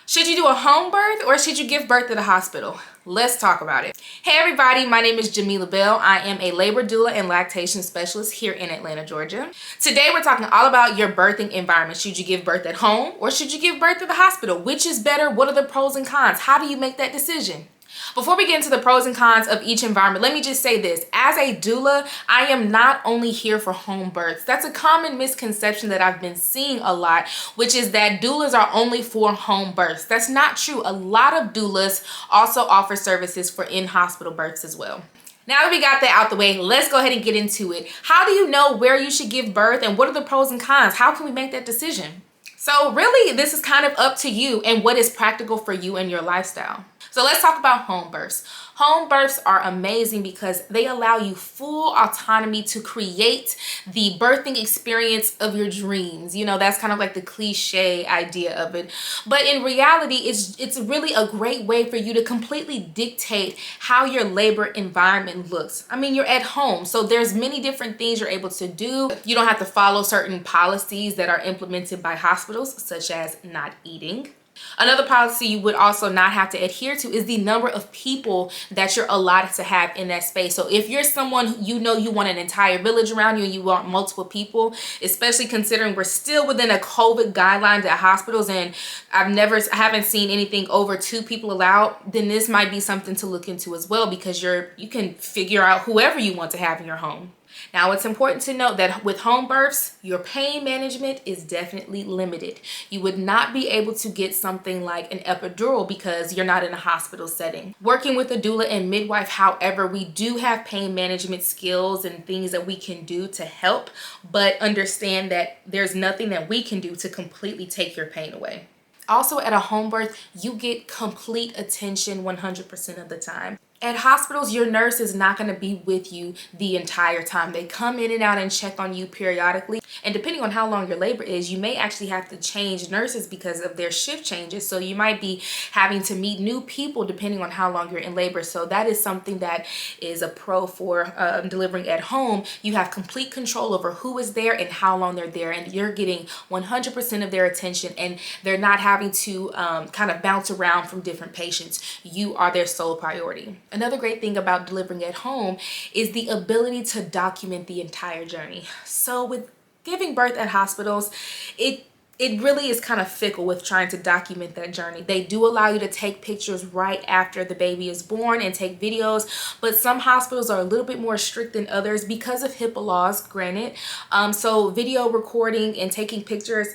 Should you do a home birth or should you give birth at a hospital? Let's talk about it. Hey everybody, my name is Jamila Bell. I am a labor doula and lactation specialist here in Atlanta, Georgia. Today we're talking all about your birthing environment. Should you give birth at home or should you give birth at the hospital? Which is better? What are the pros and cons? How do you make that decision? Before we get into the pros and cons of each environment, let me just say this. As a doula, I am not only here for home births. That's a common misconception that I've been seeing a lot, which is that doulas are only for home births. That's not true. A lot of doulas also offer services for in-hospital births as well. Now that we got that out the way, let's go ahead and get into it. How do you know where you should give birth and what are the pros and cons? How can we make that decision? So really, this is kind of up to you and what is practical for you and your lifestyle. So let's talk about home births. Home births are amazing because they allow you full autonomy to create the birthing experience of your dreams. You know, that's kind of like the cliche idea of it. But in reality, it's really a great way for you to completely dictate how your labor environment looks. I mean, you're at home, so there's many different things you're able to do. You don't have to follow certain policies that are implemented by hospitals, such as not eating. Another policy you would also not have to adhere to is the number of people that you're allotted to have in that space. So if you're someone, you know, you want an entire village around you and you want multiple people, especially considering we're still within a COVID guidelines at hospitals and I haven't seen anything over 2 people allowed, then this might be something to look into as well, because you can figure out whoever you want to have in your home. Now, it's important to note that with home births, your pain management is definitely limited. You would not be able to get something like an epidural because you're not in a hospital setting. Working with a doula and midwife, however, we do have pain management skills and things that we can do to help, but understand that there's nothing that we can do to completely take your pain away. Also, at a home birth, you get complete attention 100% of the time. At hospitals, your nurse is not going to be with you the entire time. They come in and out and check on you periodically. And depending on how long your labor is, you may actually have to change nurses because of their shift changes. So you might be having to meet new people depending on how long you're in labor. So that is something that is a pro for delivering at home. You have complete control over who is there and how long they're there. And you're getting 100% of their attention, and they're not having to kind of bounce around from different patients. You are their sole priority. Another great thing about delivering at home is the ability to document the entire journey. So with giving birth at hospitals, it really is kind of fickle with trying to document that journey. They do allow you to take pictures right after the baby is born and take videos, but some hospitals are a little bit more strict than others because of HIPAA laws, granted. So video recording and taking pictures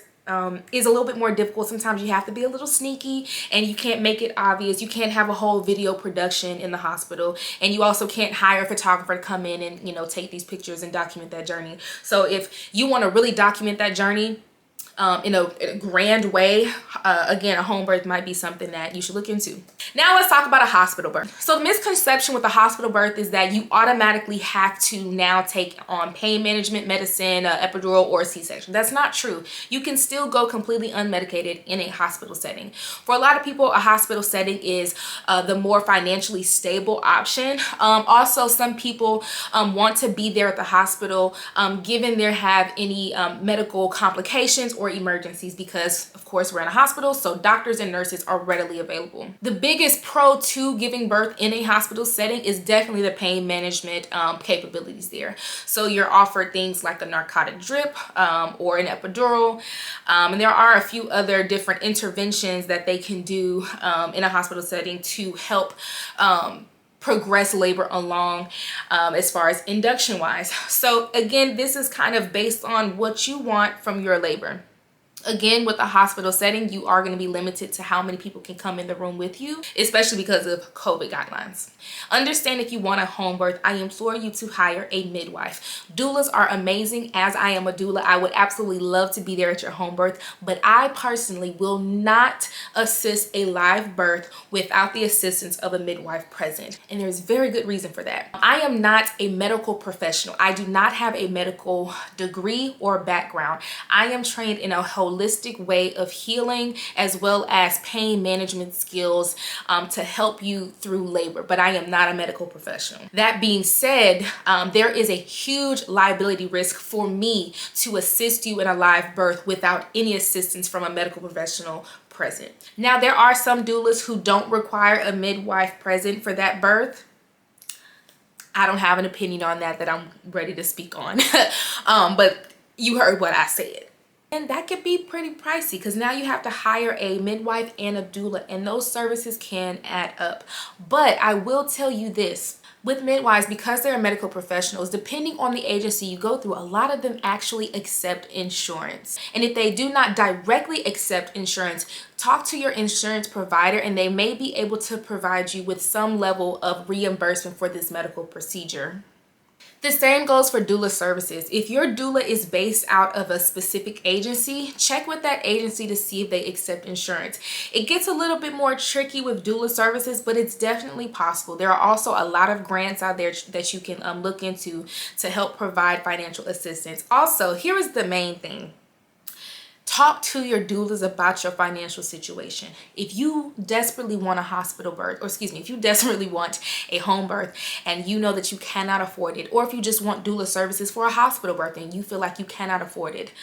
is a little bit more difficult. Sometimes you have to be a little sneaky and you can't make it obvious. You can't have a whole video production in the hospital, and you also can't hire a photographer to come in and, you know, take these pictures and document that journey. So if you want to really document that journey in a grand way, again, a home birth might be something that you should look into. Now let's talk about a hospital birth. So the misconception with a hospital birth is that you automatically have to now take on pain management medicine, epidural, or C-section. That's not true. You can still go completely unmedicated in a hospital setting. For a lot of people, a hospital setting is the more financially stable option. Also, some people want to be there at the hospital given there have any medical complications or emergencies, because of course we're in a hospital, so doctors and nurses are readily available. The biggest pro to giving birth in a hospital setting is definitely the pain management capabilities there. So you're offered things like a narcotic drip or an epidural, and there are a few other different interventions that they can do in a hospital setting to help progress labor along as far as induction wise. So again, this is kind of based on what you want from your labor. Again, with a hospital setting, you are going to be limited to how many people can come in the room with you, especially because of COVID guidelines. Understand, if you want a home birth, I implore you to hire a midwife. Doulas are amazing. As I am a doula, I would absolutely love to be there at your home birth, but I personally will not assist a live birth without the assistance of a midwife present. And there's very good reason for that. I am not a medical professional. I do not have a medical degree or background. I am trained in a holistic way of healing as well as pain management skills to help you through labor, but I am not a medical professional. That being said, there is a huge liability risk for me to assist you in a live birth without any assistance from a medical professional present. Now, there are some doulas who don't require a midwife present for that birth. I don't have an opinion on that I'm ready to speak on. But you heard what I said. And that could be pretty pricey because now you have to hire a midwife and a doula, and those services can add up. But I will tell you this. With midwives, because they're medical professionals, depending on the agency you go through, a lot of them actually accept insurance. And if they do not directly accept insurance, talk to your insurance provider and they may be able to provide you with some level of reimbursement for this medical procedure. The same goes for doula services. If your doula is based out of a specific agency, check with that agency to see if they accept insurance. It gets a little bit more tricky with doula services, but it's definitely possible. There are also a lot of grants out there that you can look into to help provide financial assistance. Also, here is the main thing. Talk to your doulas about your financial situation. If you desperately want a hospital birth, or excuse me, if you desperately want a home birth and you know that you cannot afford it, or if you just want doula services for a hospital birth and you feel like you cannot afford it,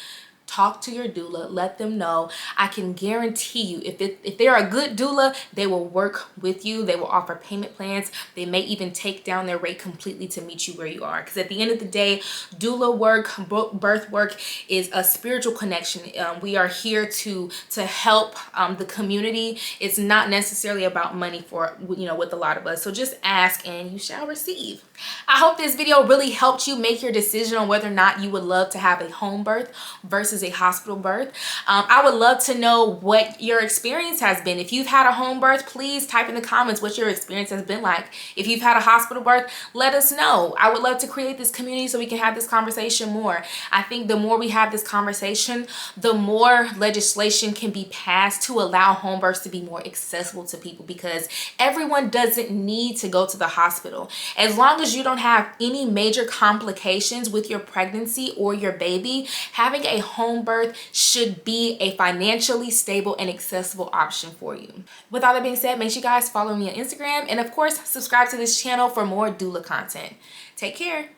talk to your doula, let them know. I can guarantee you, if they're a good doula, they will work with you. They will offer payment plans. They may even take down their rate completely to meet you where you are. Because at the end of the day, doula work, birth work is a spiritual connection. We are here to help the community. It's not necessarily about money for, with a lot of us. So just ask and you shall receive. I hope this video really helped you make your decision on whether or not you would love to have a home birth versus a hospital birth. I would love to know what your experience has been. If you've had a home birth, please type in the comments what your experience has been like. If you've had a hospital birth, let us know. I would love to create this community so we can have this conversation more. I think the more we have this conversation, the more legislation can be passed to allow home births to be more accessible to people, because everyone doesn't need to go to the hospital. As long as you don't have any major complications with your pregnancy or your baby, having a home birth should be a financially stable and accessible option for you. With all that being said, make sure you guys follow me on Instagram and of course subscribe to this channel for more doula content. Take care.